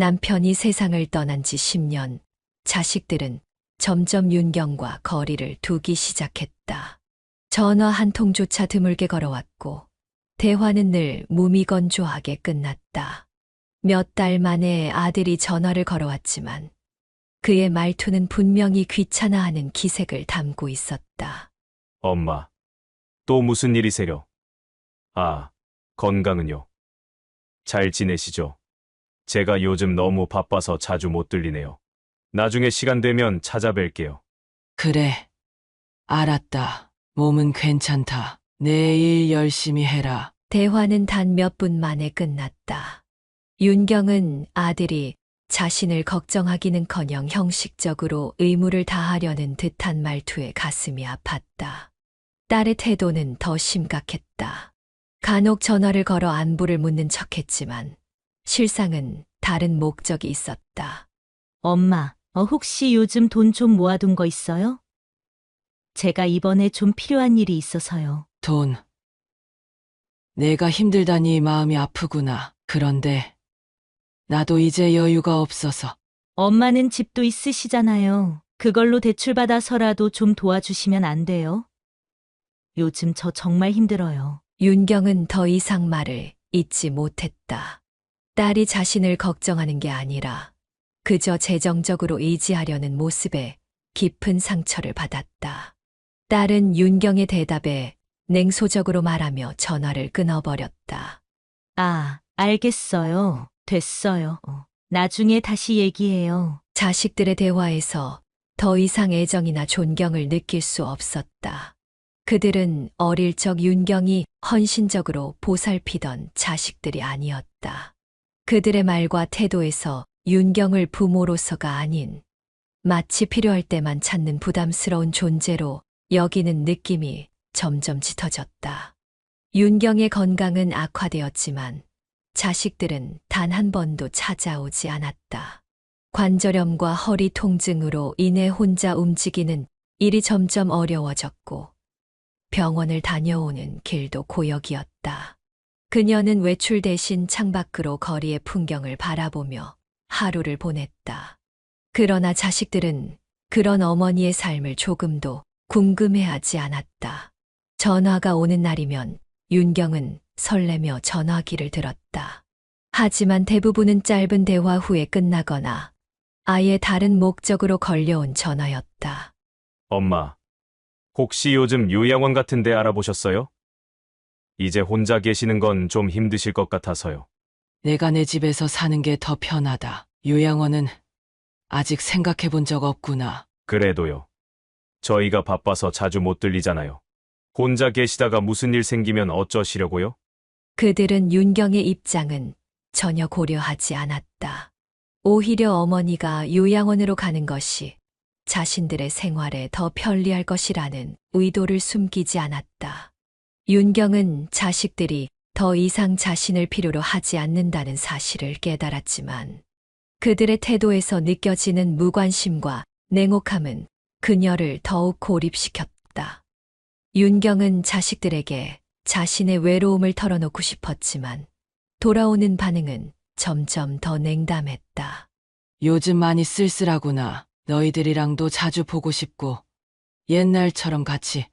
남편이 세상을 떠난 지 10년, 자식들은 점점 윤경과 거리를 두기 시작했다. 전화 한 통조차 드물게 걸어왔고, 대화는 늘 무미건조하게 끝났다. 몇 달 만에 아들이 전화를 걸어왔지만, 그의 말투는 분명히 귀찮아하는 기색을 담고 있었다. 엄마, 또 무슨 일이세요? 아, 건강은요? 잘 지내시죠? 제가 요즘 너무 바빠서 자주 못 들리네요. 나중에 시간 되면 찾아뵐게요. 그래. 알았다. 몸은 괜찮다. 내일 열심히 해라. 대화는 단 몇 분 만에 끝났다. 윤경은 아들이 자신을 걱정하기는커녕 형식적으로 의무를 다하려는 듯한 말투에 가슴이 아팠다. 딸의 태도는 더 심각했다. 간혹 전화를 걸어 안부를 묻는 척했지만 실상은 다른 목적이 있었다. 엄마, 혹시 요즘 돈 좀 모아둔 거 있어요? 제가 이번에 좀 필요한 일이 있어서요. 돈. 내가 힘들다니 마음이 아프구나. 그런데 나도 이제 여유가 없어서. 엄마는 집도 있으시잖아요. 그걸로 대출받아서라도 좀 도와주시면 안 돼요? 요즘 저 정말 힘들어요. 윤경은 더 이상 말을 잇지 못했다. 딸이 자신을 걱정하는 게 아니라 그저 재정적으로 의지하려는 모습에 깊은 상처를 받았다. 딸은 윤경의 대답에 냉소적으로 말하며 전화를 끊어버렸다. 아, 알겠어요. 됐어요. 나중에 다시 얘기해요. 자식들의 대화에서 더 이상 애정이나 존경을 느낄 수 없었다. 그들은 어릴 적 윤경이 헌신적으로 보살피던 자식들이 아니었다. 그들의 말과 태도에서 윤경을 부모로서가 아닌 마치 필요할 때만 찾는 부담스러운 존재로 여기는 느낌이 점점 짙어졌다. 윤경의 건강은 악화되었지만 자식들은 단 한 번도 찾아오지 않았다. 관절염과 허리 통증으로 인해 혼자 움직이는 일이 점점 어려워졌고 병원을 다녀오는 길도 고역이었다. 그녀는 외출 대신 창밖으로 거리의 풍경을 바라보며 하루를 보냈다. 그러나 자식들은 그런 어머니의 삶을 조금도 궁금해하지 않았다. 전화가 오는 날이면 윤경은 설레며 전화기를 들었다. 하지만 대부분은 짧은 대화 후에 끝나거나 아예 다른 목적으로 걸려온 전화였다. 엄마, 혹시 요즘 요양원 같은 데 알아보셨어요? 이제 혼자 계시는 건 좀 힘드실 것 같아서요. 내가 내 집에서 사는 게 더 편하다. 요양원은 아직 생각해 본 적 없구나. 그래도요. 저희가 바빠서 자주 못 들리잖아요. 혼자 계시다가 무슨 일 생기면 어쩌시려고요? 그들은 윤경의 입장은 전혀 고려하지 않았다. 오히려 어머니가 요양원으로 가는 것이 자신들의 생활에 더 편리할 것이라는 의도를 숨기지 않았다. 윤경은 자식들이 더 이상 자신을 필요로 하지 않는다는 사실을 깨달았지만 그들의 태도에서 느껴지는 무관심과 냉혹함은 그녀를 더욱 고립시켰다. 윤경은 자식들에게 자신의 외로움을 털어놓고 싶었지만 돌아오는 반응은 점점 더 냉담했다. 요즘 많이 쓸쓸하구나. 너희들이랑도 자주 보고 싶고 옛날처럼 같이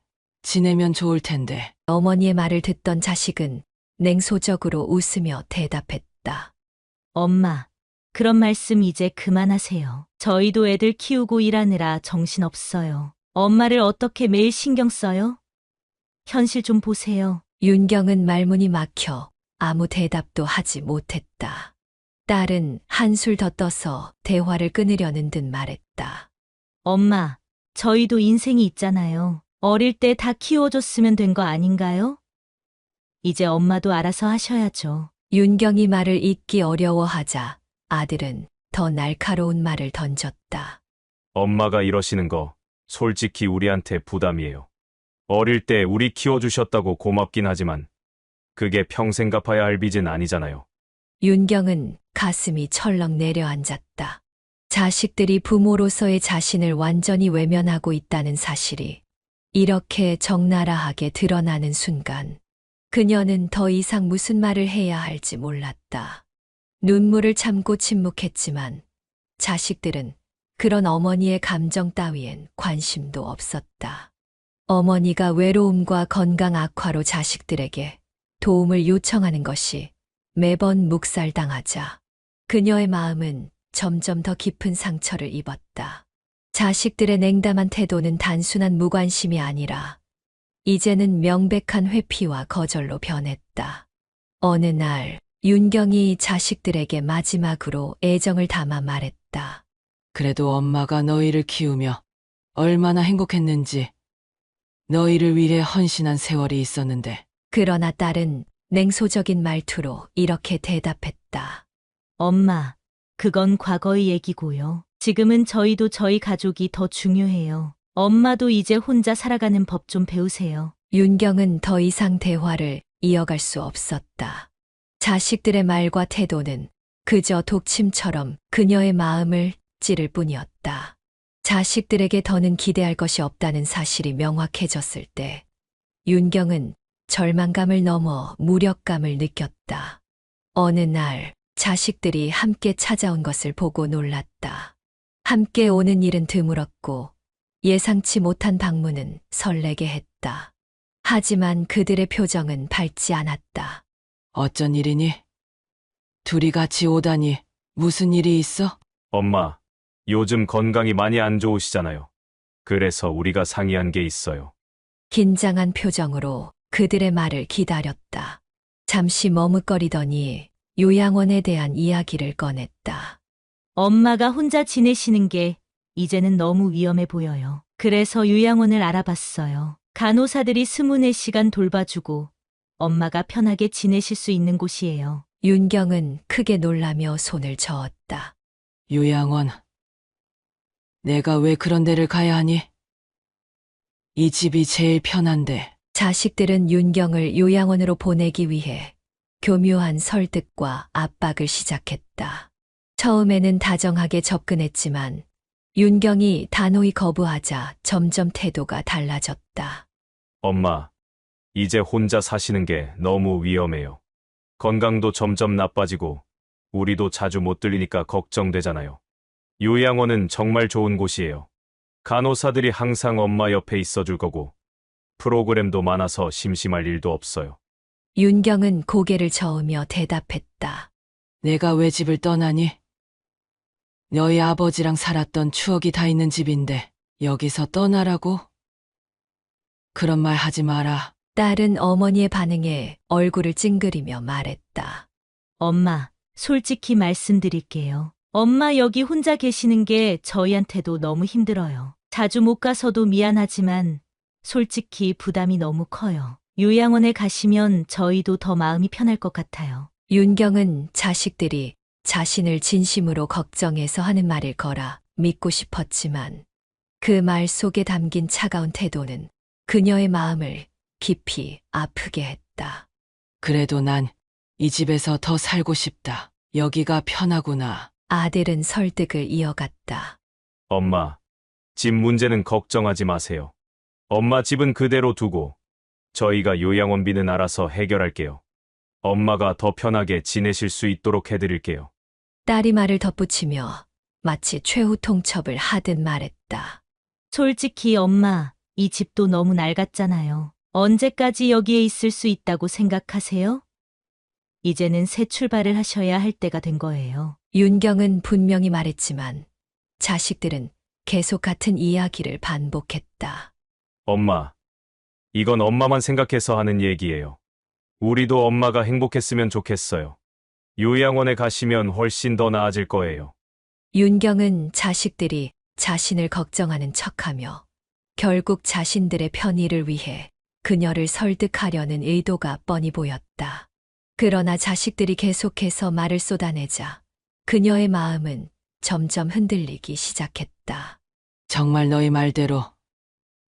지내면 좋을 텐데. 어머니의 말을 듣던 자식은 냉소적으로 웃으며 대답했다. 엄마, 그런 말씀 이제 그만하세요. 저희도 애들 키우고 일하느라 정신없어요. 엄마를 어떻게 매일 신경 써요? 현실 좀 보세요. 윤경은 말문이 막혀 아무 대답도 하지 못했다. 딸은 한술 더 떠서 대화를 끊으려는 듯 말했다. 엄마, 저희도 인생이 있잖아요. 어릴 때 다 키워줬으면 된 거 아닌가요? 이제 엄마도 알아서 하셔야죠. 윤경이 말을 잇기 어려워하자 아들은 더 날카로운 말을 던졌다. 엄마가 이러시는 거 솔직히 우리한테 부담이에요. 어릴 때 우리 키워주셨다고 고맙긴 하지만 그게 평생 갚아야 할 빚은 아니잖아요. 윤경은 가슴이 철렁 내려앉았다. 자식들이 부모로서의 자신을 완전히 외면하고 있다는 사실이 이렇게 적나라하게 드러나는 순간 그녀는 더 이상 무슨 말을 해야 할지 몰랐다. 눈물을 참고 침묵했지만 자식들은 그런 어머니의 감정 따위엔 관심도 없었다. 어머니가 외로움과 건강 악화로 자식들에게 도움을 요청하는 것이 매번 묵살당하자 그녀의 마음은 점점 더 깊은 상처를 입었다. 자식들의 냉담한 태도는 단순한 무관심이 아니라 이제는 명백한 회피와 거절로 변했다. 어느 날 윤경이 자식들에게 마지막으로 애정을 담아 말했다. 그래도 엄마가 너희를 키우며 얼마나 행복했는지 너희를 위해 헌신한 세월이 있었는데 그러나 딸은 냉소적인 말투로 이렇게 대답했다. 엄마, 그건 과거의 얘기고요. 지금은 저희도 저희 가족이 더 중요해요. 엄마도 이제 혼자 살아가는 법 좀 배우세요. 윤경은 더 이상 대화를 이어갈 수 없었다. 자식들의 말과 태도는 그저 독침처럼 그녀의 마음을 찌를 뿐이었다. 자식들에게 더는 기대할 것이 없다는 사실이 명확해졌을 때 윤경은 절망감을 넘어 무력감을 느꼈다. 어느 날 자식들이 함께 찾아온 것을 보고 놀랐다. 함께 오는 일은 드물었고 예상치 못한 방문은 설레게 했다. 하지만 그들의 표정은 밝지 않았다. 어쩐 일이니? 둘이 같이 오다니 무슨 일이 있어? 엄마, 요즘 건강이 많이 안 좋으시잖아요. 그래서 우리가 상의한 게 있어요. 긴장한 표정으로 그들의 말을 기다렸다. 잠시 머뭇거리더니 요양원에 대한 이야기를 꺼냈다. 엄마가 혼자 지내시는 게 이제는 너무 위험해 보여요. 그래서 요양원을 알아봤어요. 간호사들이 24시간 돌봐주고 엄마가 편하게 지내실 수 있는 곳이에요. 윤경은 크게 놀라며 손을 저었다. 요양원. 내가 왜 그런 데를 가야 하니? 이 집이 제일 편한데. 자식들은 윤경을 요양원으로 보내기 위해 교묘한 설득과 압박을 시작했다. 처음에는 다정하게 접근했지만 윤경이 단호히 거부하자 점점 태도가 달라졌다. 엄마, 이제 혼자 사시는 게 너무 위험해요. 건강도 점점 나빠지고 우리도 자주 못 들리니까 걱정되잖아요. 요양원은 정말 좋은 곳이에요. 간호사들이 항상 엄마 옆에 있어줄 거고 프로그램도 많아서 심심할 일도 없어요. 윤경은 고개를 저으며 대답했다. 내가 왜 집을 떠나니? 너희 아버지랑 살았던 추억이 다 있는 집인데 여기서 떠나라고? 그런 말 하지 마라. 딸은 어머니의 반응에 얼굴을 찡그리며 말했다. 엄마, 솔직히 말씀드릴게요. 엄마 여기 혼자 계시는 게 저희한테도 너무 힘들어요. 자주 못 가서도 미안하지만 솔직히 부담이 너무 커요. 요양원에 가시면 저희도 더 마음이 편할 것 같아요. 윤경은 자식들이 자신을 진심으로 걱정해서 하는 말일 거라 믿고 싶었지만 그 말 속에 담긴 차가운 태도는 그녀의 마음을 깊이 아프게 했다. 그래도 난 이 집에서 더 살고 싶다. 여기가 편하구나. 아들은 설득을 이어갔다. 엄마, 집 문제는 걱정하지 마세요. 엄마 집은 그대로 두고 저희가 요양원비는 알아서 해결할게요. 엄마가 더 편하게 지내실 수 있도록 해드릴게요. 딸이 말을 덧붙이며 마치 최후 통첩을 하듯 말했다. 솔직히 엄마, 이 집도 너무 낡았잖아요. 언제까지 여기에 있을 수 있다고 생각하세요? 이제는 새 출발을 하셔야 할 때가 된 거예요. 윤경은 분명히 말했지만 자식들은 계속 같은 이야기를 반복했다. 엄마, 이건 엄마만 생각해서 하는 얘기예요. 우리도 엄마가 행복했으면 좋겠어요. 요양원에 가시면 훨씬 더 나아질 거예요. 윤경은 자식들이 자신을 걱정하는 척하며 결국 자신들의 편의를 위해 그녀를 설득하려는 의도가 뻔히 보였다. 그러나 자식들이 계속해서 말을 쏟아내자 그녀의 마음은 점점 흔들리기 시작했다. 정말 너희 말대로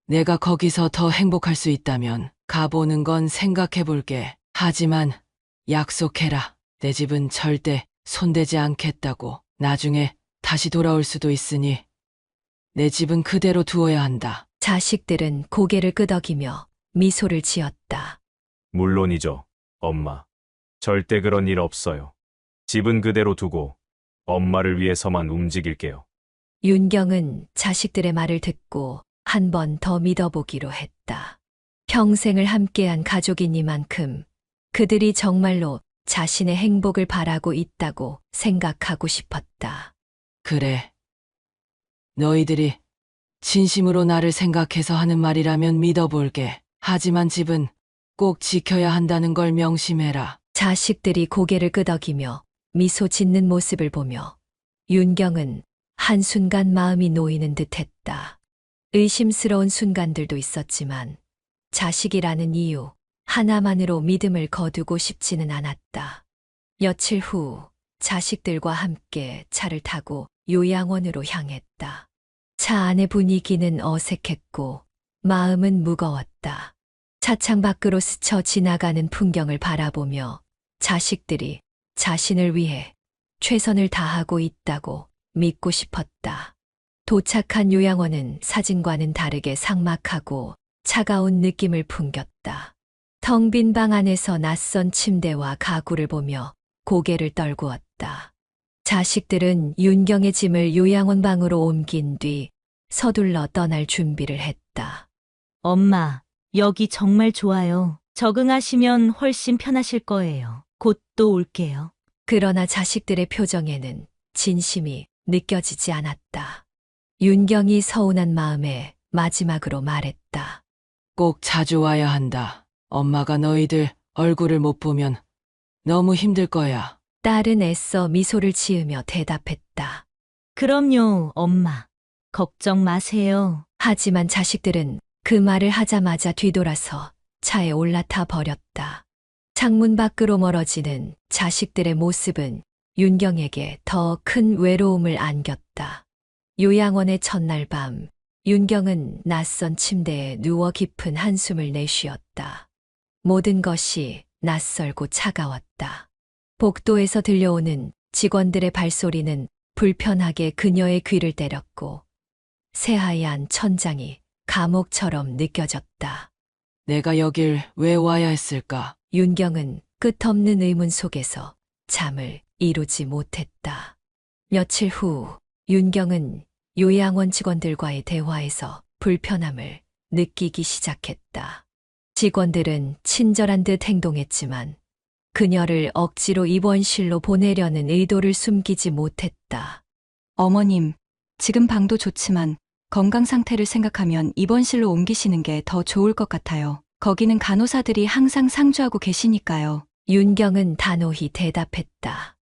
내가 거기서 더 행복할 수 있다면 가보는 건 생각해 볼게. 하지만 약속해라. 내 집은 절대 손대지 않겠다고. 나중에 다시 돌아올 수도 있으니 내 집은 그대로 두어야 한다. 자식들은 고개를 끄덕이며 미소를 지었다. 물론이죠, 엄마. 절대 그런 일 없어요. 집은 그대로 두고 엄마를 위해서만 움직일게요. 윤경은 자식들의 말을 듣고 한 번 더 믿어보기로 했다. 평생을 함께한 가족이니만큼 그들이 정말로 자신의 행복을 바라고 있다고 생각하고 싶었다. 그래. 너희들이 진심으로 나를 생각해서 하는 말이라면 믿어볼게. 하지만 집은 꼭 지켜야 한다는 걸 명심해라. 자식들이 고개를 끄덕이며 미소 짓는 모습을 보며 윤경은 한순간 마음이 놓이는 듯했다. 의심스러운 순간들도 있었지만 자식이라는 이유 하나만으로 믿음을 거두고 싶지는 않았다. 며칠 후 자식들과 함께 차를 타고 요양원으로 향했다. 차 안의 분위기는 어색했고 마음은 무거웠다. 차창 밖으로 스쳐 지나가는 풍경을 바라보며 자식들이 자신을 위해 최선을 다하고 있다고 믿고 싶었다. 도착한 요양원은 사진과는 다르게 삭막하고 차가운 느낌을 풍겼다. 텅 빈 방 안에서 낯선 침대와 가구를 보며 고개를 떨구었다. 자식들은 윤경의 짐을 요양원 방으로 옮긴 뒤 서둘러 떠날 준비를 했다. 엄마, 여기 정말 좋아요. 적응하시면 훨씬 편하실 거예요. 곧 또 올게요. 그러나 자식들의 표정에는 진심이 느껴지지 않았다. 윤경이 서운한 마음에 마지막으로 말했다. 꼭 자주 와야 한다. 엄마가 너희들 얼굴을 못 보면 너무 힘들 거야. 딸은 애써 미소를 지으며 대답했다. 그럼요, 엄마. 걱정 마세요. 하지만 자식들은 그 말을 하자마자 뒤돌아서 차에 올라타 버렸다. 창문 밖으로 멀어지는 자식들의 모습은 윤경에게 더 큰 외로움을 안겼다. 요양원의 첫날 밤, 윤경은 낯선 침대에 누워 깊은 한숨을 내쉬었다. 모든 것이 낯설고 차가웠다. 복도에서 들려오는 직원들의 발소리는 불편하게 그녀의 귀를 때렸고 새하얀 천장이 감옥처럼 느껴졌다. 내가 여길 왜 와야 했을까? 윤경은 끝없는 의문 속에서 잠을 이루지 못했다. 며칠 후 윤경은 요양원 직원들과의 대화에서 불편함을 느끼기 시작했다. 직원들은 친절한 듯 행동했지만 그녀를 억지로 입원실로 보내려는 의도를 숨기지 못했다. 어머님, 지금 방도 좋지만 건강 상태를 생각하면 입원실로 옮기시는 게 더 좋을 것 같아요. 거기는 간호사들이 항상 상주하고 계시니까요. 윤경은 단호히 대답했다.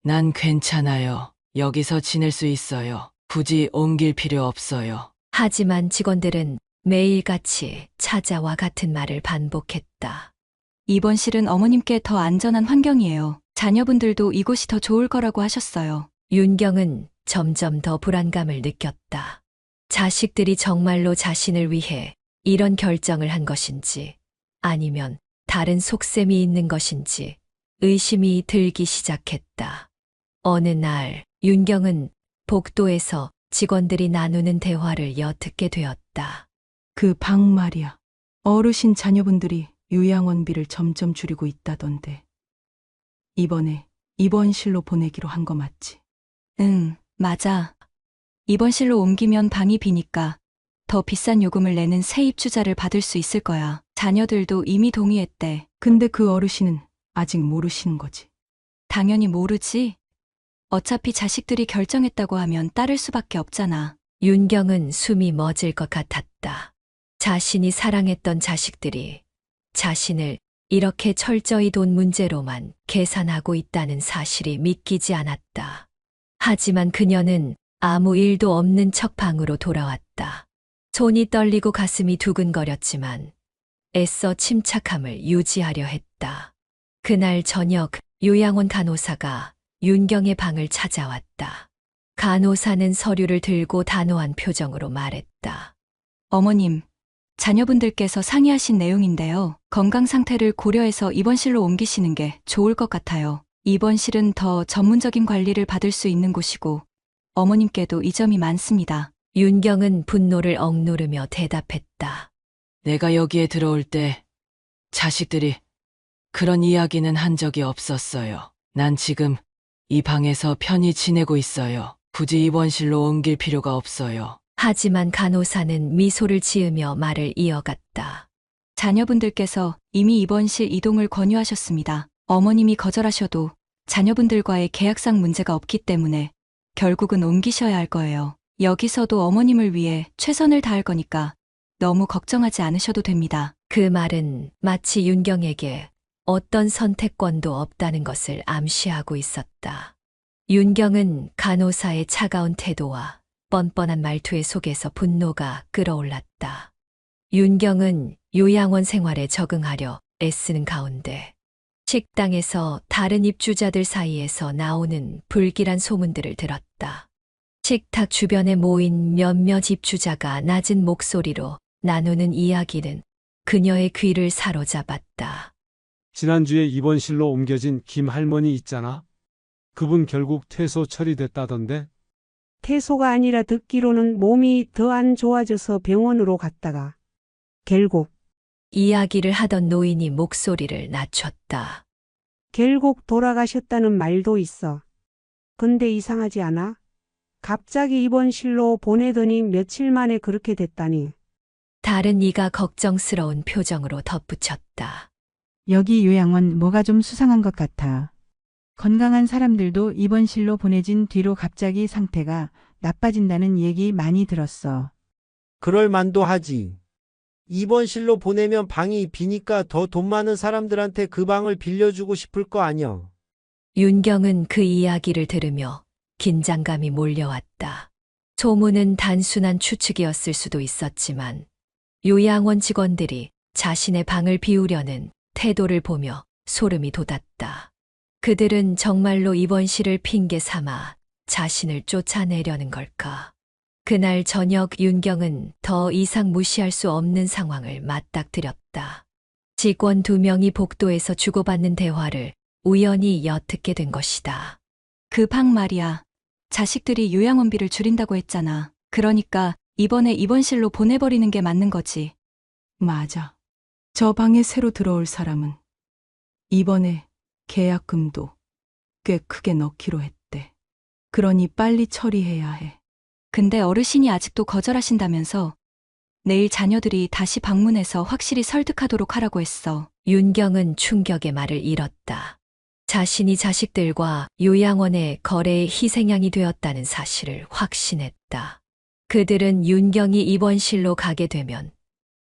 난 괜찮아요. 여기서 지낼 수 있어요. 굳이 옮길 필요 없어요. 하지만 직원들은 매일같이 찾아와 같은 말을 반복했다. 입원실은 어머님께 더 안전한 환경이에요. 자녀분들도 이곳이 더 좋을 거라고 하셨어요. 윤경은 점점 더 불안감을 느꼈다. 자식들이 정말로 자신을 위해 이런 결정을 한 것인지 아니면 다른 속셈이 있는 것인지 의심이 들기 시작했다. 어느 날 윤경은 복도에서 직원들이 나누는 대화를 엿듣게 되었다. 그 방 말이야. 어르신 자녀분들이 요양원비를 점점 줄이고 있다던데. 이번에 입원실로 보내기로 한 거 맞지? 응, 맞아. 입원실로 옮기면 방이 비니까 더 비싼 요금을 내는 새 입주자를 받을 수 있을 거야. 자녀들도 이미 동의했대. 근데 그 어르신은 아직 모르시는 거지. 당연히 모르지. 어차피 자식들이 결정했다고 하면 따를 수밖에 없잖아. 윤경은 숨이 멎을 것 같았다. 자신이 사랑했던 자식들이 자신을 이렇게 철저히 돈 문제로만 계산하고 있다는 사실이 믿기지 않았다. 하지만 그녀는 아무 일도 없는 척 방으로 돌아왔다. 손이 떨리고 가슴이 두근거렸지만 애써 침착함을 유지하려 했다. 그날 저녁 요양원 간호사가 윤경의 방을 찾아왔다. 간호사는 서류를 들고 단호한 표정으로 말했다. 어머님, 자녀분들께서 상의하신 내용인데요. 건강 상태를 고려해서 입원실로 옮기시는 게 좋을 것 같아요. 입원실은 더 전문적인 관리를 받을 수 있는 곳이고 어머님께도 이점이 많습니다. 윤경은 분노를 억누르며 대답했다. 내가 여기에 들어올 때 자식들이 그런 이야기는 한 적이 없었어요. 난 지금 이 방에서 편히 지내고 있어요. 굳이 입원실로 옮길 필요가 없어요. 하지만 간호사는 미소를 지으며 말을 이어갔다. 자녀분들께서 이미 입원실 이동을 권유하셨습니다. 어머님이 거절하셔도 자녀분들과의 계약상 문제가 없기 때문에 결국은 옮기셔야 할 거예요. 여기서도 어머님을 위해 최선을 다할 거니까 너무 걱정하지 않으셔도 됩니다. 그 말은 마치 윤경에게 어떤 선택권도 없다는 것을 암시하고 있었다. 윤경은 간호사의 차가운 태도와 뻔뻔한 말투의 속에서 분노가 끓어올랐다. 윤경은 요양원 생활에 적응하려 애쓰는 가운데 식당에서 다른 입주자들 사이에서 나오는 불길한 소문들을 들었다. 식탁 주변에 모인 몇몇 입주자가 낮은 목소리로 나누는 이야기는 그녀의 귀를 사로잡았다. 지난주에 입원실로 옮겨진 김 할머니 있잖아. 그분 결국 퇴소 처리됐다던데. 퇴소가 아니라 듣기로는 몸이 더 안 좋아져서 병원으로 갔다가 결국 이야기를 하던 노인이 목소리를 낮췄다. 돌아가셨다는 말도 있어. 근데 이상하지 않아? 갑자기 입원실로 보내더니 며칠 만에 그렇게 됐다니. 다른 이가 걱정스러운 표정으로 덧붙였다. 여기 요양원 뭐가 좀 수상한 것 같아. 건강한 사람들도 입원실로 보내진 뒤로 갑자기 상태가 나빠진다는 얘기 많이 들었어. 그럴 만도 하지. 입원실로 보내면 방이 비니까 더 돈 많은 사람들한테 그 방을 빌려주고 싶을 거 아니야. 윤경은 그 이야기를 들으며 긴장감이 몰려왔다. 소문은 단순한 추측이었을 수도 있었지만 요양원 직원들이 자신의 방을 비우려는 태도를 보며 소름이 돋았다. 그들은 정말로 입원실을 핑계 삼아 자신을 쫓아내려는 걸까? 그날 저녁 윤경은 더 이상 무시할 수 없는 상황을 맞닥뜨렸다. 직원 2명이 복도에서 주고받는 대화를 우연히 엿듣게 된 것이다. 그 방 말이야. 자식들이 요양원비를 줄인다고 했잖아. 그러니까 이번에 입원실로 보내버리는 게 맞는 거지. 맞아. 저 방에 새로 들어올 사람은 이번에 계약금도 꽤 크게 넣기로 했대. 그러니 빨리 처리해야 해. 근데 어르신이 아직도 거절하신다면서 내일 자녀들이 다시 방문해서 확실히 설득하도록 하라고 했어. 윤경은 충격의 말을 잃었다. 자신이 자식들과 요양원의 거래의 희생양이 되었다는 사실을 확신했다. 그들은 윤경이 입원실로 가게 되면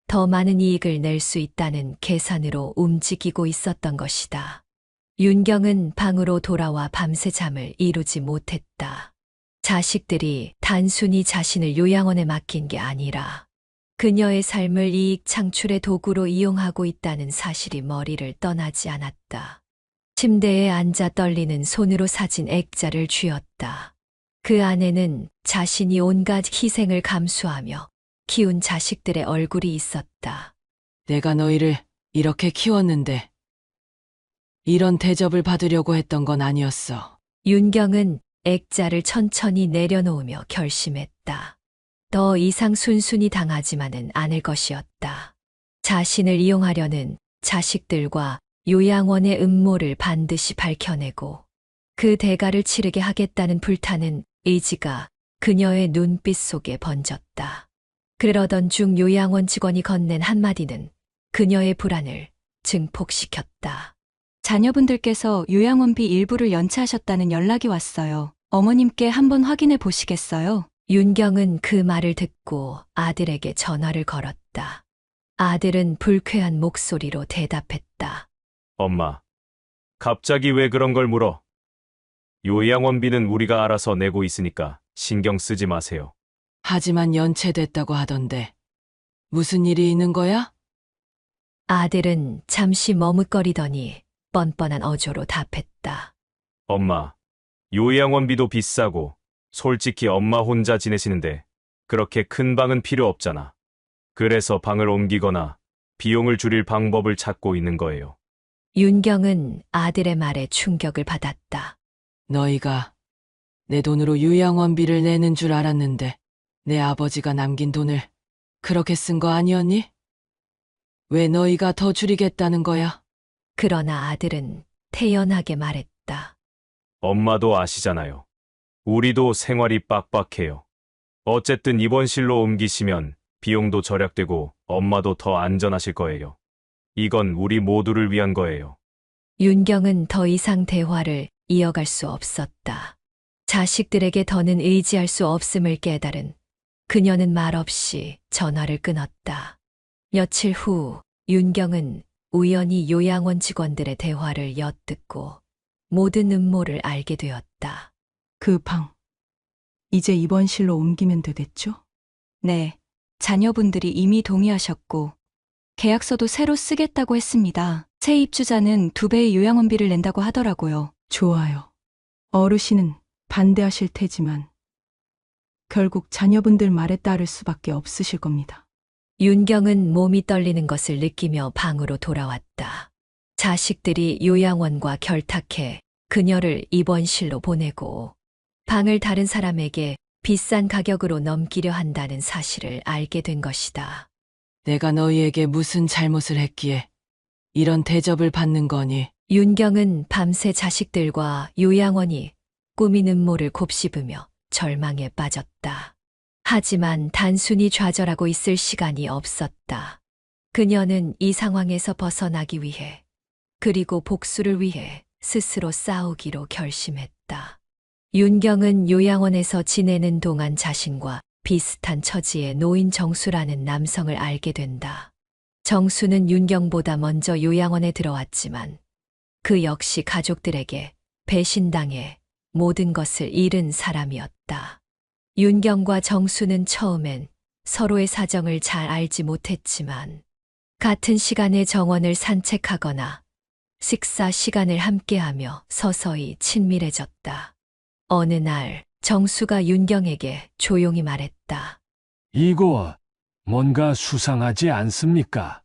더 많은 이익을 낼 수 있다는 계산으로 움직이고 있었던 것이다. 윤경은 방으로 돌아와 밤새 잠을 이루지 못했다. 자식들이 단순히 자신을 요양원에 맡긴 게 아니라 그녀의 삶을 이익 창출의 도구로 이용하고 있다는 사실이 머리를 떠나지 않았다. 침대에 앉아 떨리는 손으로 사진 액자를 쥐었다. 그 안에는 자신이 온갖 희생을 감수하며 키운 자식들의 얼굴이 있었다. 내가 너희를 이렇게 키웠는데 이런 대접을 받으려고 했던 건 아니었어. 윤경은 액자를 천천히 내려놓으며 결심했다. 더 이상 순순히 당하지만은 않을 것이었다. 자신을 이용하려는 자식들과 요양원의 음모를 반드시 밝혀내고 그 대가를 치르게 하겠다는 불타는 의지가 그녀의 눈빛 속에 번졌다. 그러던 중 요양원 직원이 건넨 한마디는 그녀의 불안을 증폭시켰다. 자녀분들께서 요양원비 일부를 연체하셨다는 연락이 왔어요. 어머님께 한번 확인해 보시겠어요? 윤경은 그 말을 듣고 아들에게 전화를 걸었다. 아들은 불쾌한 목소리로 대답했다. 엄마, 갑자기 왜 그런 걸 물어? 요양원비는 우리가 알아서 내고 있으니까 신경 쓰지 마세요. 하지만 연체됐다고 하던데 무슨 일이 있는 거야? 아들은 잠시 머뭇거리더니 뻔뻔한 어조로 답했다. 엄마, 요양원비도 비싸고 솔직히 엄마 혼자 지내시는데 그렇게 큰 방은 필요 없잖아. 그래서 방을 옮기거나 비용을 줄일 방법을 찾고 있는 거예요. 윤경은 아들의 말에 충격을 받았다. 너희가 내 돈으로 요양원비를 내는 줄 알았는데 내 아버지가 남긴 돈을 그렇게 쓴 거 아니었니? 왜 너희가 더 줄이겠다는 거야? 그러나 아들은 태연하게 말했다. 엄마도 아시잖아요. 우리도 생활이 빡빡해요. 어쨌든 입원실로 옮기시면 비용도 절약되고 엄마도 더 안전하실 거예요. 이건 우리 모두를 위한 거예요. 윤경은 더 이상 대화를 이어갈 수 없었다. 자식들에게 더는 의지할 수 없음을 깨달은 그녀는 말없이 전화를 끊었다. 며칠 후 윤경은 우연히 요양원 직원들의 대화를 엿듣고 모든 음모를 알게 되었다. 그 방, 이제 입원실로 옮기면 되겠죠? 네. 자녀분들이 이미 동의하셨고 계약서도 새로 쓰겠다고 했습니다. 새 입주자는 2배의 요양원비를 낸다고 하더라고요. 좋아요. 어르신은 반대하실 테지만 결국 자녀분들 말에 따를 수밖에 없으실 겁니다. 윤경은 몸이 떨리는 것을 느끼며 방으로 돌아왔다. 자식들이 요양원과 결탁해 그녀를 입원실로 보내고 방을 다른 사람에게 비싼 가격으로 넘기려 한다는 사실을 알게 된 것이다. 내가 너희에게 무슨 잘못을 했기에 이런 대접을 받는 거니? 윤경은 밤새 자식들과 요양원이 꾸민 음모를 곱씹으며 절망에 빠졌다. 하지만 단순히 좌절하고 있을 시간이 없었다. 그녀는 이 상황에서 벗어나기 위해 그리고 복수를 위해 스스로 싸우기로 결심했다. 윤경은 요양원에서 지내는 동안 자신과 비슷한 처지의 노인 정수라는 남성을 알게 된다. 정수는 윤경보다 먼저 요양원에 들어왔지만 그 역시 가족들에게 배신당해 모든 것을 잃은 사람이었다. 윤경과 정수는 처음엔 서로의 사정을 잘 알지 못했지만 같은 시간에 정원을 산책하거나 식사 시간을 함께하며 서서히 친밀해졌다. 어느 날 정수가 윤경에게 조용히 말했다. 이거 뭔가 수상하지 않습니까?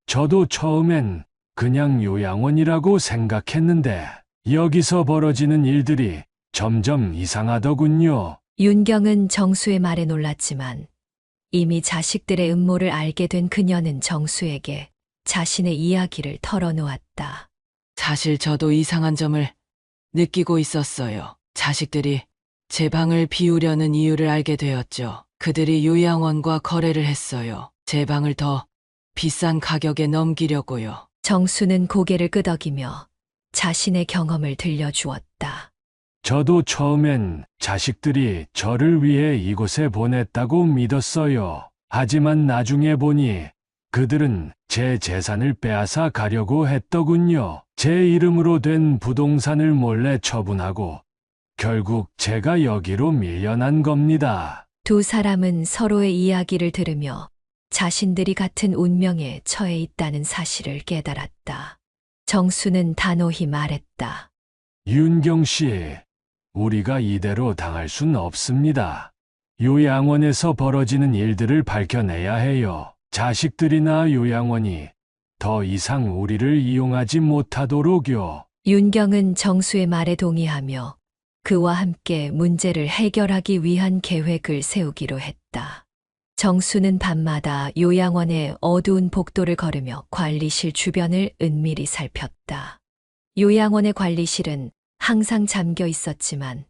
저도 처음엔 그냥 요양원이라고 생각했는데 여기서 벌어지는 일들이 점점 이상하더군요. 윤경은 정수의 말에 놀랐지만 이미 자식들의 음모를 알게 된 그녀는 정수에게 자신의 이야기를 털어놓았다. 사실 저도 이상한 점을 느끼고 있었어요. 자식들이 제 방을 비우려는 이유를 알게 되었죠. 그들이 요양원과 거래를 했어요. 제 방을 더 비싼 가격에 넘기려고요. 정수는 고개를 끄덕이며 자신의 경험을 들려주었다. 저도 처음엔 자식들이 저를 위해 이곳에 보냈다고 믿었어요. 하지만 나중에 보니 그들은 제 재산을 빼앗아 가려고 했더군요. 제 이름으로 된 부동산을 몰래 처분하고 결국 제가 여기로 밀려난 겁니다. 두 사람은 서로의 이야기를 들으며 자신들이 같은 운명에 처해 있다는 사실을 깨달았다. 정수는 단호히 말했다. 윤경 씨, 우리가 이대로 당할 순 없습니다. 요양원에서 벌어지는 일들을 밝혀내야 해요. 자식들이나 요양원이 더 이상 우리를 이용하지 못하도록요. 윤경은 정수의 말에 동의하며 그와 함께 문제를 해결하기 위한 계획을 세우기로 했다. 정수는 밤마다 요양원의 어두운 복도를 걸으며 관리실 주변을 은밀히 살폈다. 요양원의 관리실은 항상 잠겨 있었지만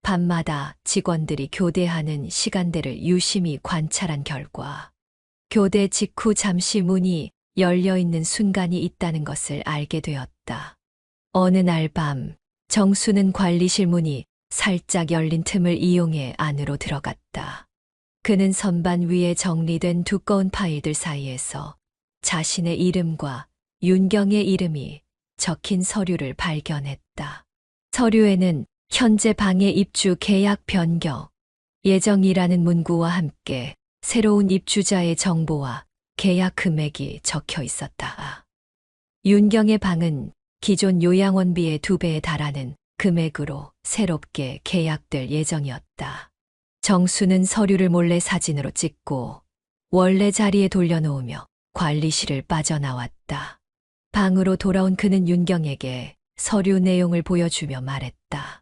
밤마다 직원들이 교대하는 시간대를 유심히 관찰한 결과 교대 직후 잠시 문이 열려 있는 순간이 있다는 것을 알게 되었다. 어느 날 밤 정수는 관리실 문이 살짝 열린 틈을 이용해 안으로 들어갔다. 그는 선반 위에 정리된 두꺼운 파일들 사이에서 자신의 이름과 윤경의 이름이 적힌 서류를 발견했다. 서류에는 현재 방의 입주 계약 변경, 예정이라는 문구와 함께 새로운 입주자의 정보와 계약 금액이 적혀 있었다. 윤경의 방은 기존 요양원비의 2배에 달하는 금액으로 새롭게 계약될 예정이었다. 정수는 서류를 몰래 사진으로 찍고 원래 자리에 돌려놓으며 관리실을 빠져나왔다. 방으로 돌아온 그는 윤경에게 서류 내용을 보여주며 말했다.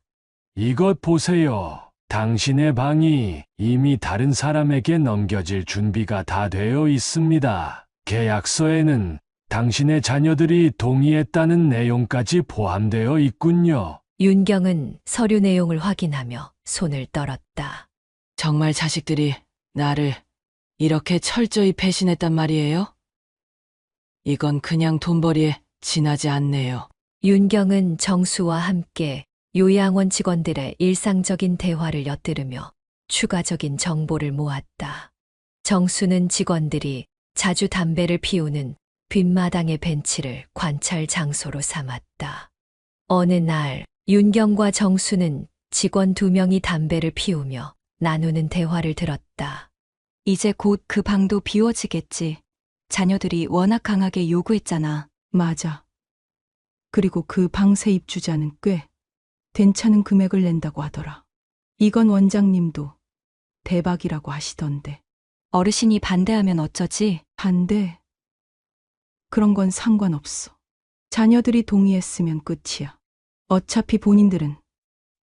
이것 보세요. 당신의 방이 이미 다른 사람에게 넘겨질 준비가 다 되어 있습니다. 계약서에는 당신의 자녀들이 동의했다는 내용까지 포함되어 있군요. 윤경은 서류 내용을 확인하며 손을 떨었다. 정말 자식들이 나를 이렇게 철저히 배신했단 말이에요? 이건 그냥 돈벌이에 지나지 않네요. 윤경은 정수와 함께 요양원 직원들의 일상적인 대화를 엿들으며 추가적인 정보를 모았다. 정수는 직원들이 자주 담배를 피우는 뒷마당의 벤치를 관찰 장소로 삼았다. 어느 날 윤경과 정수는 직원 2명이 담배를 피우며 나누는 대화를 들었다. 이제 곧 그 방도 비워지겠지. 자녀들이 워낙 강하게 요구했잖아. 맞아. 그리고 그 방세 입주자는 꽤 괜찮은 금액을 낸다고 하더라. 이건 원장님도 대박이라고 하시던데. 어르신이 반대하면 어쩌지? 반대? 그런 건 상관없어. 자녀들이 동의했으면 끝이야. 어차피 본인들은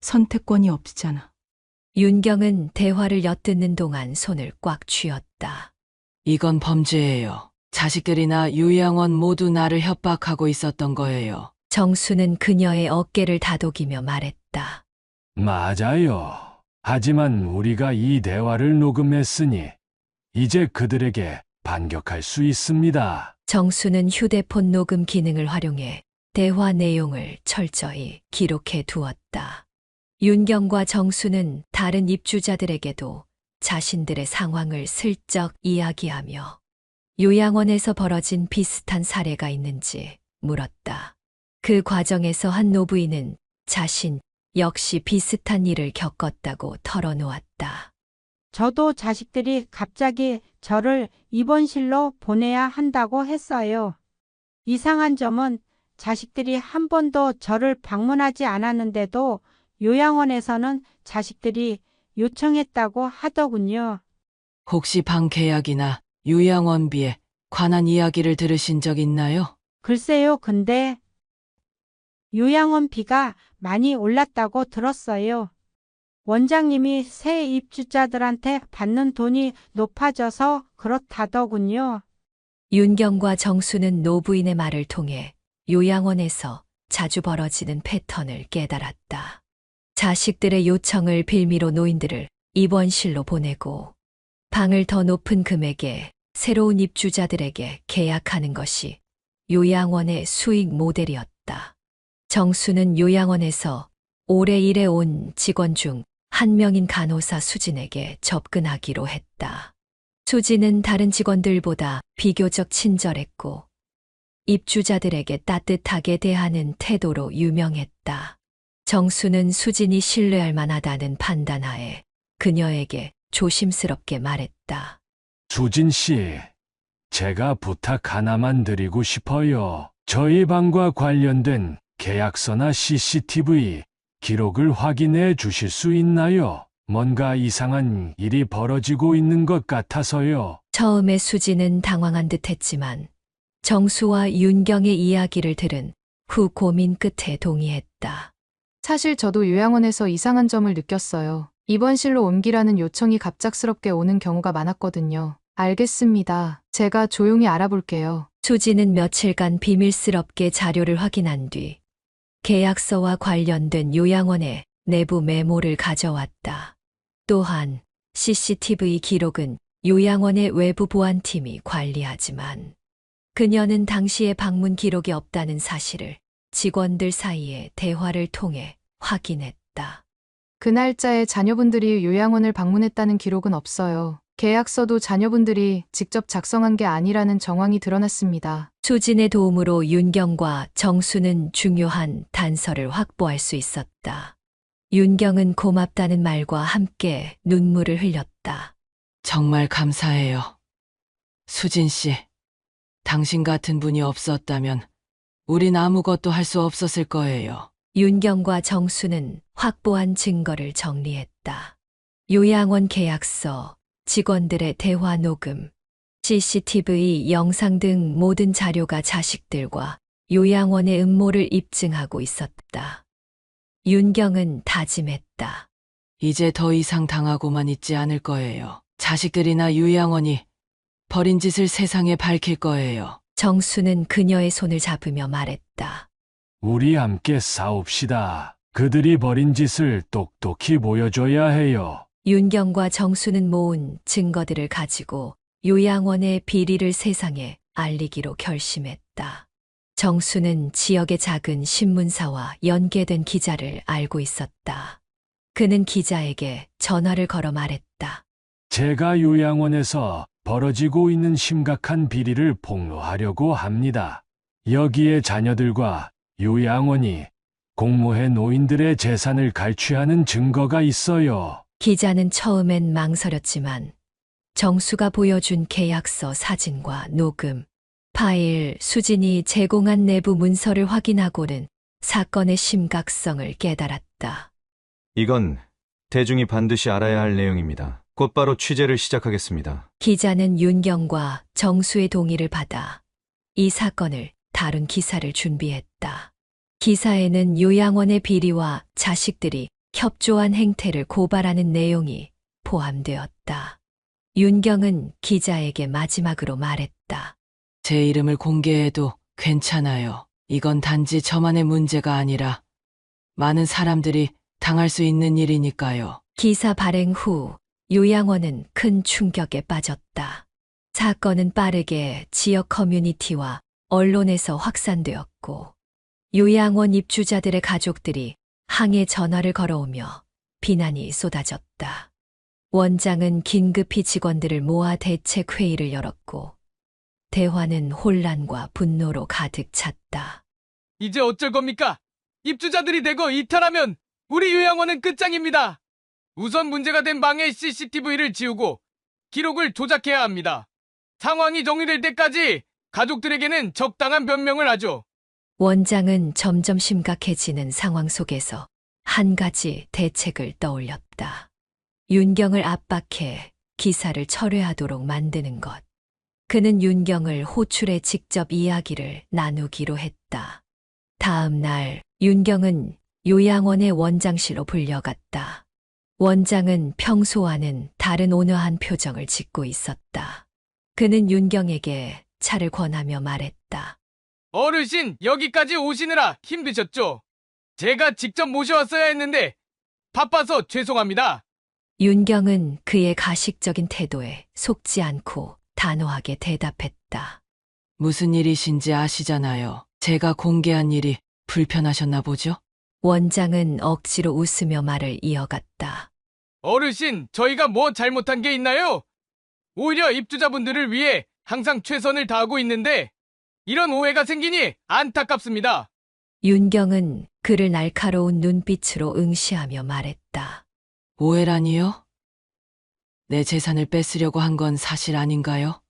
선택권이 없잖아. 윤경은 대화를 엿듣는 동안 손을 꽉 쥐었다. 이건 범죄예요. 자식들이나 요양원 모두 나를 협박하고 있었던 거예요. 정수는 그녀의 어깨를 다독이며 말했다. 맞아요. 하지만 우리가 이 대화를 녹음했으니 이제 그들에게 반격할 수 있습니다. 정수는 휴대폰 녹음 기능을 활용해 대화 내용을 철저히 기록해 두었다. 윤경과 정수는 다른 입주자들에게도 자신들의 상황을 슬쩍 이야기하며 요양원에서 벌어진 비슷한 사례가 있는지 물었다. 그 과정에서 한 노부인은 자신 역시 비슷한 일을 겪었다고 털어놓았다. 저도 자식들이 갑자기 저를 입원실로 보내야 한다고 했어요. 이상한 점은 자식들이 한 번도 저를 방문하지 않았는데도 요양원에서는 자식들이 요청했다고 하더군요. 혹시 방 계약이나 요양원비에 관한 이야기를 들으신 적 있나요? 글쎄요, 근데 요양원비가 많이 올랐다고 들었어요. 원장님이 새 입주자들한테 받는 돈이 높아져서 그렇다더군요. 윤경과 정수는 노부인의 말을 통해 요양원에서 자주 벌어지는 패턴을 깨달았다. 자식들의 요청을 빌미로 노인들을 입원실로 보내고 방을 더 높은 금액에 새로운 입주자들에게 계약하는 것이 요양원의 수익 모델이었다. 정수는 요양원에서 오래 일해온 직원 중 한 명인 간호사 수진에게 접근하기로 했다. 수진은 다른 직원들보다 비교적 친절했고 입주자들에게 따뜻하게 대하는 태도로 유명했다. 정수는 수진이 신뢰할 만하다는 판단하에 그녀에게 조심스럽게 말했다. 수진 씨, 제가 부탁 하나만 드리고 싶어요. 저희 방과 관련된 계약서나 CCTV 기록을 확인해 주실 수 있나요? 뭔가 이상한 일이 벌어지고 있는 것 같아서요. 처음에 수진은 당황한 듯 했지만 정수와 윤경의 이야기를 들은 후 고민 끝에 동의했다. 사실 저도 요양원에서 이상한 점을 느꼈어요. 입원실로 옮기라는 요청이 갑작스럽게 오는 경우가 많았거든요. 알겠습니다. 제가 조용히 알아볼게요. 수진은 며칠간 비밀스럽게 자료를 확인한 뒤 계약서와 관련된 요양원의 내부 메모를 가져왔다. 또한 CCTV 기록은 요양원의 외부 보안팀이 관리하지만 그녀는 당시의 방문 기록이 없다는 사실을 직원들 사이의 대화를 통해 확인했다. 그 날짜에 자녀분들이 요양원을 방문했다는 기록은 없어요. 계약서도 자녀분들이 직접 작성한 게 아니라는 정황이 드러났습니다. 수진의 도움으로 윤경과 정수는 중요한 단서를 확보할 수 있었다. 윤경은 고맙다는 말과 함께 눈물을 흘렸다. 정말 감사해요. 수진 씨, 당신 같은 분이 없었다면 우린 아무것도 할 수 없었을 거예요. 윤경과 정수는 확보한 증거를 정리했다. 요양원 계약서, 직원들의 대화 녹음, CCTV 영상 등 모든 자료가 자식들과 요양원의 음모를 입증하고 있었다. 윤경은 다짐했다. 이제 더 이상 당하고만 있지 않을 거예요. 자식들이나 요양원이 벌인 짓을 세상에 밝힐 거예요. 정수는 그녀의 손을 잡으며 말했다. 우리 함께 싸웁시다. 그들이 벌인 짓을 똑똑히 보여줘야 해요. 윤경과 정수는 모은 증거들을 가지고 요양원의 비리를 세상에 알리기로 결심했다. 정수는 지역의 작은 신문사와 연계된 기자를 알고 있었다. 그는 기자에게 전화를 걸어 말했다. 제가 요양원에서 벌어지고 있는 심각한 비리를 폭로하려고 합니다. 여기에 자녀들과 요양원이 공모해 노인들의 재산을 갈취하는 증거가 있어요. 기자는 처음엔 망설였지만 정수가 보여준 계약서 사진과 녹음, 파일, 수진이 제공한 내부 문서를 확인하고는 사건의 심각성을 깨달았다. 이건 대중이 반드시 알아야 할 내용입니다. 곧바로 취재를 시작하겠습니다. 기자는 윤경과 정수의 동의를 받아 이 사건을 다룬 기사를 준비했다. 기사에는 요양원의 비리와 자식들이 협조한 행태를 고발하는 내용이 포함되었다. 윤경은 기자에게 마지막으로 말했다. 제 이름을 공개해도 괜찮아요. 이건 단지 저만의 문제가 아니라 많은 사람들이 당할 수 있는 일이니까요. 기사 발행 후 요양원은 큰 충격에 빠졌다. 사건은 빠르게 지역 커뮤니티와 언론에서 확산되었고 요양원 입주자들의 가족들이 항해 전화를 걸어오며 비난이 쏟아졌다. 원장은 긴급히 직원들을 모아 대책 회의를 열었고 대화는 혼란과 분노로 가득 찼다. 이제 어쩔 겁니까? 입주자들이 대거 이탈하면 우리 요양원은 끝장입니다. 우선 문제가 된 방의 CCTV를 지우고 기록을 조작해야 합니다. 상황이 정리될 때까지 가족들에게는 적당한 변명을 하죠. 원장은 점점 심각해지는 상황 속에서 한 가지 대책을 떠올렸다. 윤경을 압박해 기사를 철회하도록 만드는 것. 그는 윤경을 호출해 직접 이야기를 나누기로 했다. 다음 날 윤경은 요양원의 원장실로 불려갔다. 원장은 평소와는 다른 온화한 표정을 짓고 있었다. 그는 윤경에게 차를 권하며 말했다. 어르신, 여기까지 오시느라 힘드셨죠? 제가 직접 모셔왔어야 했는데 바빠서 죄송합니다. 윤경은 그의 가식적인 태도에 속지 않고 단호하게 대답했다. 무슨 일이신지 아시잖아요. 제가 공개한 일이 불편하셨나 보죠? 원장은 억지로 웃으며 말을 이어갔다. 어르신, 저희가 뭐 잘못한 게 있나요? 오히려 입주자분들을 위해 항상 최선을 다하고 있는데 이런 오해가 생기니 안타깝습니다. 윤경은 그를 날카로운 눈빛으로 응시하며 말했다. 오해라니요? 내 재산을 뺏으려고 한 건 사실 아닌가요?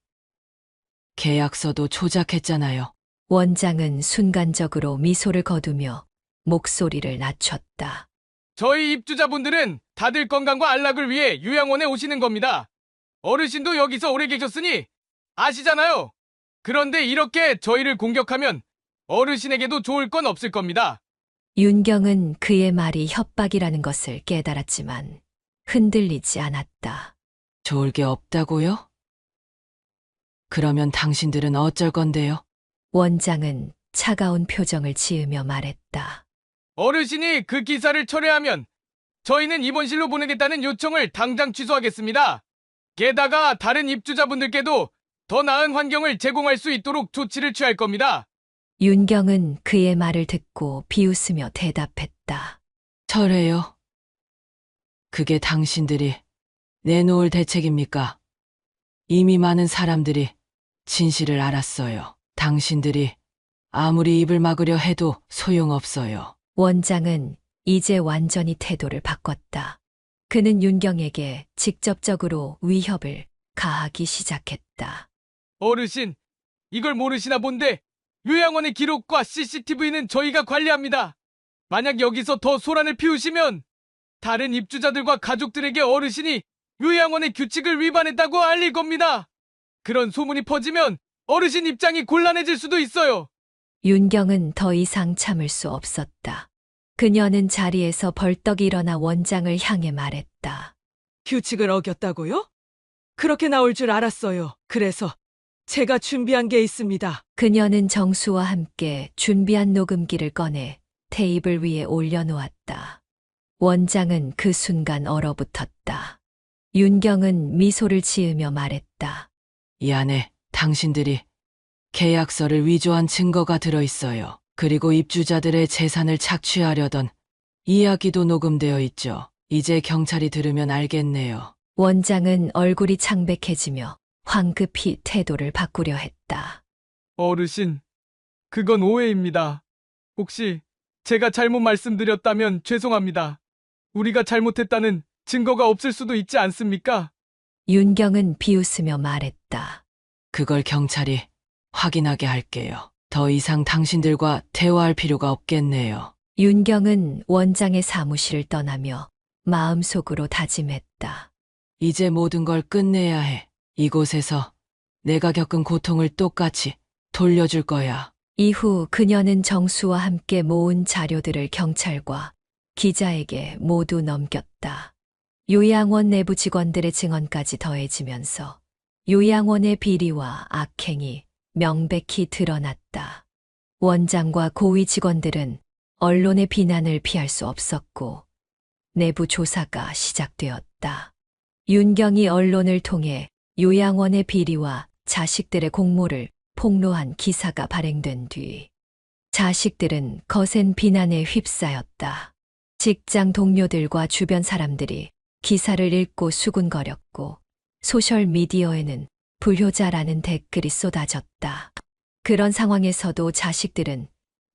계약서도 조작했잖아요. 원장은 순간적으로 미소를 거두며 목소리를 낮췄다. 저희 입주자분들은 다들 건강과 안락을 위해 요양원에 오시는 겁니다. 어르신도 여기서 오래 계셨으니 아시잖아요. 그런데 이렇게 저희를 공격하면 어르신에게도 좋을 건 없을 겁니다. 윤경은 그의 말이 협박이라는 것을 깨달았지만 흔들리지 않았다. 좋을 게 없다고요? 그러면 당신들은 어쩔 건데요? 원장은 차가운 표정을 지으며 말했다. 어르신이 그 기사를 철회하면 저희는 입원실로 보내겠다는 요청을 당장 취소하겠습니다. 게다가 다른 입주자분들께도 더 나은 환경을 제공할 수 있도록 조치를 취할 겁니다. 윤경은 그의 말을 듣고 비웃으며 대답했다. 철회요? 그게 당신들이 내놓을 대책입니까? 이미 많은 사람들이 진실을 알았어요. 당신들이 아무리 입을 막으려 해도 소용없어요. 원장은 이제 완전히 태도를 바꿨다. 그는 윤경에게 직접적으로 위협을 가하기 시작했다. 어르신, 이걸 모르시나 본데 요양원의 기록과 CCTV는 저희가 관리합니다. 만약 여기서 더 소란을 피우시면 다른 입주자들과 가족들에게 어르신이 요양원의 규칙을 위반했다고 알릴 겁니다. 그런 소문이 퍼지면 어르신 입장이 곤란해질 수도 있어요. 윤경은 더 이상 참을 수 없었다. 그녀는 자리에서 벌떡 일어나 원장을 향해 말했다. 규칙을 어겼다고요? 그렇게 나올 줄 알았어요. 그래서 제가 준비한 게 있습니다. 그녀는 정수와 함께 준비한 녹음기를 꺼내 테이블 위에 올려놓았다. 원장은 그 순간 얼어붙었다. 윤경은 미소를 지으며 말했다. 이 안에 당신들이 계약서를 위조한 증거가 들어있어요. 그리고 입주자들의 재산을 착취하려던 이야기도 녹음되어 있죠. 이제 경찰이 들으면 알겠네요. 원장은 얼굴이 창백해지며 황급히 태도를 바꾸려 했다. 어르신, 그건 오해입니다. 혹시 제가 잘못 말씀드렸다면 죄송합니다. 우리가 잘못했다는 증거가 없을 수도 있지 않습니까? 윤경은 비웃으며 말했다. 그걸 경찰이 확인하게 할게요. 더 이상 당신들과 대화할 필요가 없겠네요. 윤경은 원장의 사무실을 떠나며 마음속으로 다짐했다. 이제 모든 걸 끝내야 해. 이곳에서 내가 겪은 고통을 똑같이 돌려줄 거야. 이후 그녀는 정수와 함께 모은 자료들을 경찰과 기자에게 모두 넘겼다. 요양원 내부 직원들의 증언까지 더해지면서 요양원의 비리와 악행이 명백히 드러났다. 원장과 고위 직원들은 언론의 비난을 피할 수 없었고 내부 조사가 시작되었다. 윤경이 언론을 통해 요양원의 비리와 자식들의 공모를 폭로한 기사가 발행된 뒤 자식들은 거센 비난에 휩싸였다. 직장 동료들과 주변 사람들이 기사를 읽고 수군거렸고 소셜미디어에는 불효자라는 댓글이 쏟아졌다. 그런 상황에서도 자식들은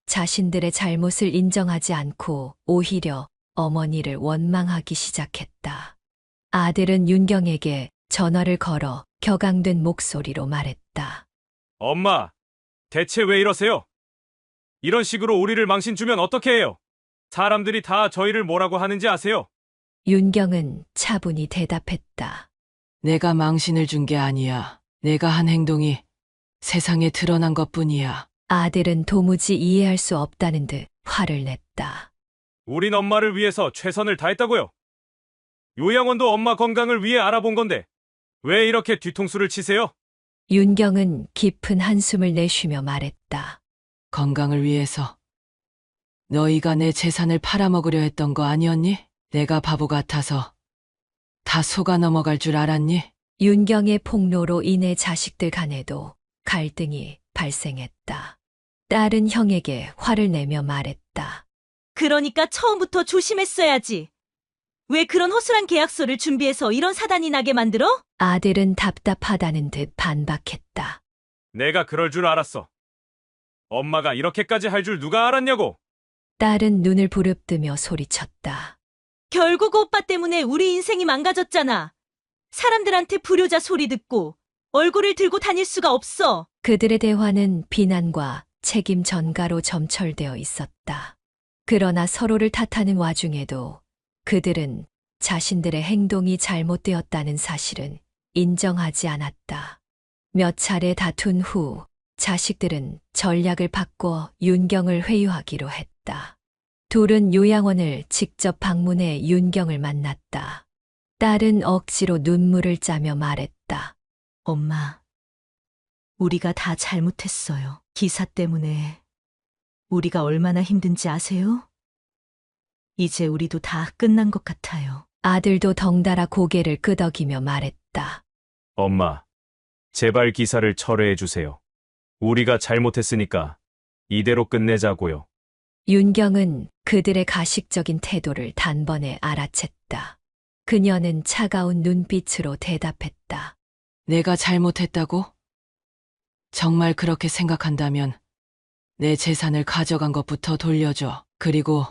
자신들의 잘못을 인정하지 않고 오히려 어머니를 원망하기 시작했다. 아들은 윤경에게 전화를 걸어 격앙된 목소리로 말했다. 엄마, 대체 왜 이러세요? 이런 식으로 우리를 망신 주면 어떻게 해요? 사람들이 다 저희를 뭐라고 하는지 아세요? 윤경은 차분히 대답했다. 내가 망신을 준 게 아니야. 내가 한 행동이 세상에 드러난 것뿐이야. 아들은 도무지 이해할 수 없다는 듯 화를 냈다. 우린 엄마를 위해서 최선을 다했다고요. 요양원도 엄마 건강을 위해 알아본 건데 왜 이렇게 뒤통수를 치세요? 윤경은 깊은 한숨을 내쉬며 말했다. 건강을 위해서 너희가 내 재산을 팔아먹으려 했던 거 아니었니? 내가 바보 같아서 다 속아 넘어갈 줄 알았니? 윤경의 폭로로 인해 자식들 간에도 갈등이 발생했다. 딸은 형에게 화를 내며 말했다. 그러니까 처음부터 조심했어야지. 왜 그런 허술한 계약서를 준비해서 이런 사단이 나게 만들어? 아들은 답답하다는 듯 반박했다. 내가 그럴 줄 알았어. 엄마가 이렇게까지 할 줄 누가 알았냐고. 딸은 눈을 부릅뜨며 소리쳤다. 결국 오빠 때문에 우리 인생이 망가졌잖아. 사람들한테 불효자 소리 듣고 얼굴을 들고 다닐 수가 없어. 그들의 대화는 비난과 책임 전가로 점철되어 있었다. 그러나 서로를 탓하는 와중에도 그들은 자신들의 행동이 잘못되었다는 사실은 인정하지 않았다. 몇 차례 다툰 후 자식들은 전략을 바꿔 윤경을 회유하기로 했다. 둘은 요양원을 직접 방문해 윤경을 만났다. 딸은 억지로 눈물을 짜며 말했다. 엄마, 우리가 다 잘못했어요. 기사 때문에 우리가 얼마나 힘든지 아세요? 이제 우리도 다 끝난 것 같아요. 아들도 덩달아 고개를 끄덕이며 말했다. 엄마, 제발 기사를 철회해 주세요. 우리가 잘못했으니까 이대로 끝내자고요. 윤경은 그들의 가식적인 태도를 단번에 알아챘다. 그녀는 차가운 눈빛으로 대답했다. 내가 잘못했다고? 정말 그렇게 생각한다면 내 재산을 가져간 것부터 돌려줘. 그리고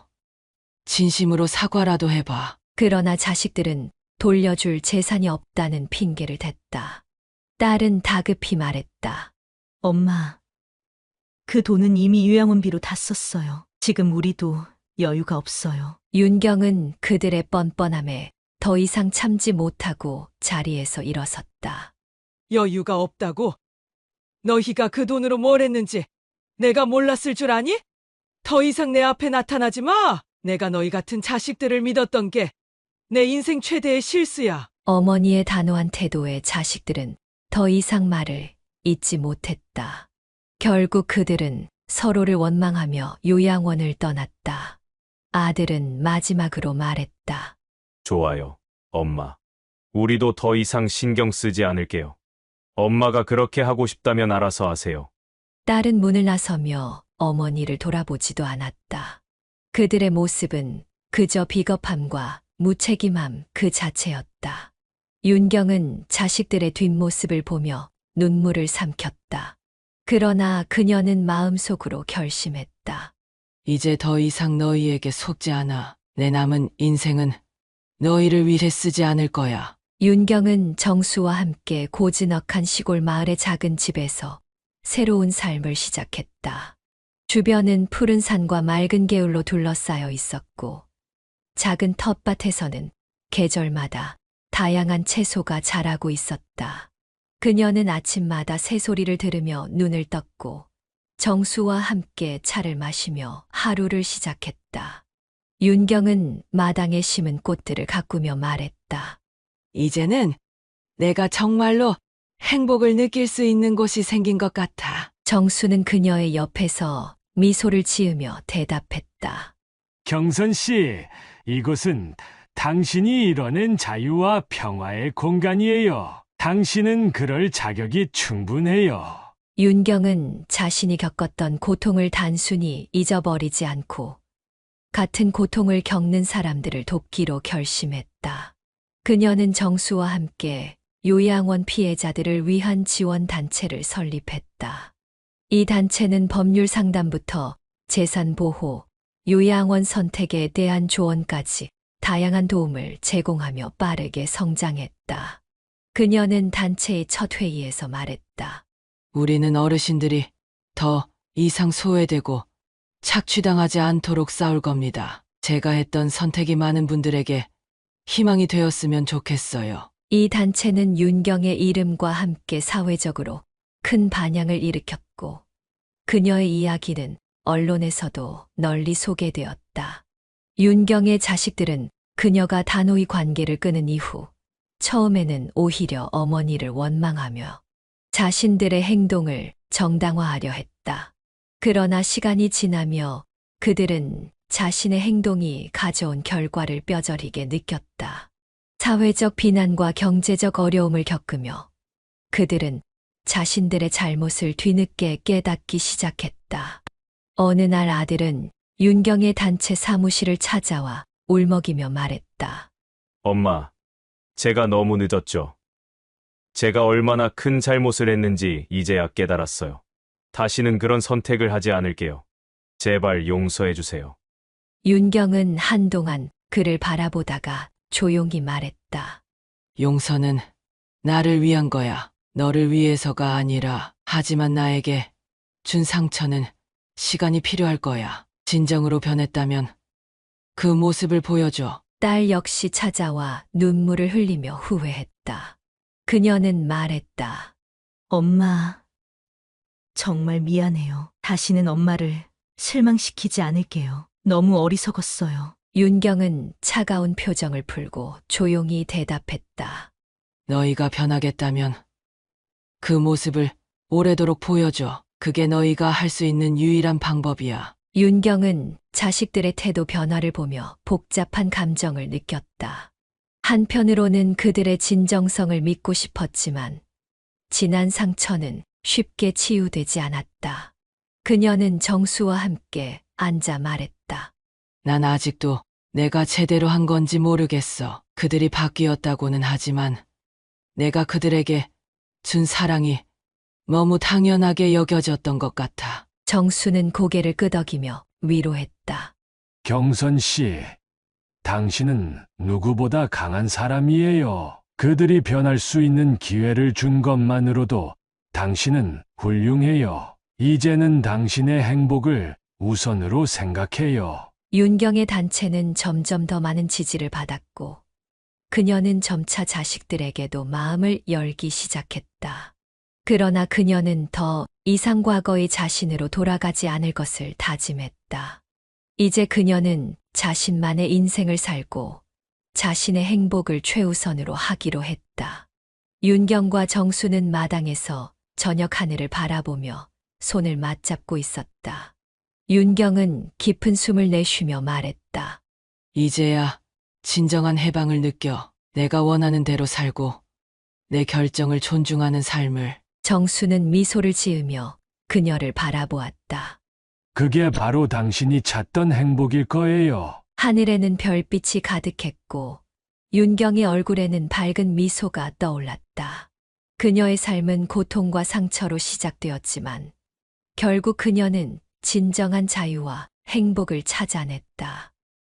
진심으로 사과라도 해봐. 그러나 자식들은 돌려줄 재산이 없다는 핑계를 댔다. 딸은 다급히 말했다. 엄마, 그 돈은 이미 요양원비로 다 썼어요. 지금 우리도 여유가 없어요. 윤경은 그들의 뻔뻔함에 더 이상 참지 못하고 자리에서 일어섰다. 여유가 없다고? 너희가 그 돈으로 뭘 했는지 내가 몰랐을 줄 아니? 더 이상 내 앞에 나타나지 마! 내가 너희 같은 자식들을 믿었던 게 내 인생 최대의 실수야. 어머니의 단호한 태도에 자식들은 더 이상 말을 잇지 못했다. 결국 그들은 서로를 원망하며 요양원을 떠났다. 아들은 마지막으로 말했다. 좋아요, 엄마. 우리도 더 이상 신경 쓰지 않을게요. 엄마가 그렇게 하고 싶다면 알아서 하세요. 딸은 문을 나서며 어머니를 돌아보지도 않았다. 그들의 모습은 그저 비겁함과 무책임함 그 자체였다. 윤경은 자식들의 뒷모습을 보며 눈물을 삼켰다. 그러나 그녀는 마음속으로 결심했다. 이제 더 이상 너희에게 속지 않아. 내 남은 인생은 너희를 위해 쓰지 않을 거야. 윤경은 정수와 함께 고즈넉한 시골 마을의 작은 집에서 새로운 삶을 시작했다. 주변은 푸른 산과 맑은 개울로 둘러싸여 있었고, 작은 텃밭에서는 계절마다 다양한 채소가 자라고 있었다. 그녀는 아침마다 새소리를 들으며 눈을 떴고, 정수와 함께 차를 마시며 하루를 시작했다. 윤경은 마당에 심은 꽃들을 가꾸며 말했다. 이제는 내가 정말로 행복을 느낄 수 있는 곳이 생긴 것 같아. 정수는 그녀의 옆에서 미소를 지으며 대답했다. 경선 씨, 이곳은 당신이 이뤄낸 자유와 평화의 공간이에요. 당신은 그럴 자격이 충분해요. 윤경은 자신이 겪었던 고통을 단순히 잊어버리지 않고 같은 고통을 겪는 사람들을 돕기로 결심했다. 그녀는 정수와 함께 요양원 피해자들을 위한 지원단체를 설립했다. 이 단체는 법률 상담부터 재산 보호, 요양원 선택에 대한 조언까지 다양한 도움을 제공하며 빠르게 성장했다. 그녀는 단체의 첫 회의에서 말했다. 우리는 어르신들이 더 이상 소외되고 착취당하지 않도록 싸울 겁니다. 제가 했던 선택이 많은 분들에게 희망이 되었으면 좋겠어요. 이 단체는 윤경의 이름과 함께 사회적으로 큰 반향을 일으켰고, 그녀의 이야기는 언론에서도 널리 소개되었다. 윤경의 자식들은 그녀가 단호히 관계를 끊은 이후 처음에는 오히려 어머니를 원망하며 자신들의 행동을 정당화하려 했다. 그러나 시간이 지나며 그들은 자신의 행동이 가져온 결과를 뼈저리게 느꼈다. 사회적 비난과 경제적 어려움을 겪으며 그들은 자신들의 잘못을 뒤늦게 깨닫기 시작했다. 어느 날 아들은 윤경의 단체 사무실을 찾아와 울먹이며 말했다. 엄마, 제가 너무 늦었죠. 제가 얼마나 큰 잘못을 했는지 이제야 깨달았어요. 다시는 그런 선택을 하지 않을게요. 제발 용서해 주세요. 윤경은 한동안 그를 바라보다가 조용히 말했다. 용서는 나를 위한 거야. 너를 위해서가 아니라. 하지만 나에게 준 상처는 시간이 필요할 거야. 진정으로 변했다면 그 모습을 보여줘. 딸 역시 찾아와 눈물을 흘리며 후회했다. 그녀는 말했다. 엄마, 정말 미안해요. 다시는 엄마를 실망시키지 않을게요. 너무 어리석었어요. 윤경은 차가운 표정을 풀고 조용히 대답했다. 너희가 변하겠다면 그 모습을 오래도록 보여줘. 그게 너희가 할 수 있는 유일한 방법이야. 윤경은 자식들의 태도 변화를 보며 복잡한 감정을 느꼈다. 한편으로는 그들의 진정성을 믿고 싶었지만 지난 상처는 쉽게 치유되지 않았다. 그녀는 정수와 함께 앉아 말했다. 난 아직도 내가 제대로 한 건지 모르겠어. 그들이 바뀌었다고는 하지만 내가 그들에게 준 사랑이 너무 당연하게 여겨졌던 것 같아. 정수는 고개를 끄덕이며 위로했다. 경선 씨, 당신은 누구보다 강한 사람이에요. 그들이 변할 수 있는 기회를 준 것만으로도 당신은 훌륭해요. 이제는 당신의 행복을 우선으로 생각해요. 윤경의 단체는 점점 더 많은 지지를 받았고 그녀는 점차 자식들에게도 마음을 열기 시작했다. 그러나 그녀는 더 이상 과거의 자신으로 돌아가지 않을 것을 다짐했다. 이제 그녀는 자신만의 인생을 살고 자신의 행복을 최우선으로 하기로 했다. 윤경과 정수는 마당에서 저녁 하늘을 바라보며 손을 맞잡고 있었다. 윤경은 깊은 숨을 내쉬며 말했다. 이제야 진정한 해방을 느껴 내가 원하는 대로 살고 내 결정을 존중하는 삶을. 정수는 미소를 지으며 그녀를 바라보았다. 그게 바로 당신이 찾던 행복일 거예요. 하늘에는 별빛이 가득했고 윤경의 얼굴에는 밝은 미소가 떠올랐다. 그녀의 삶은 고통과 상처로 시작되었지만 결국 그녀는 진정한 자유와 행복을 찾아냈다.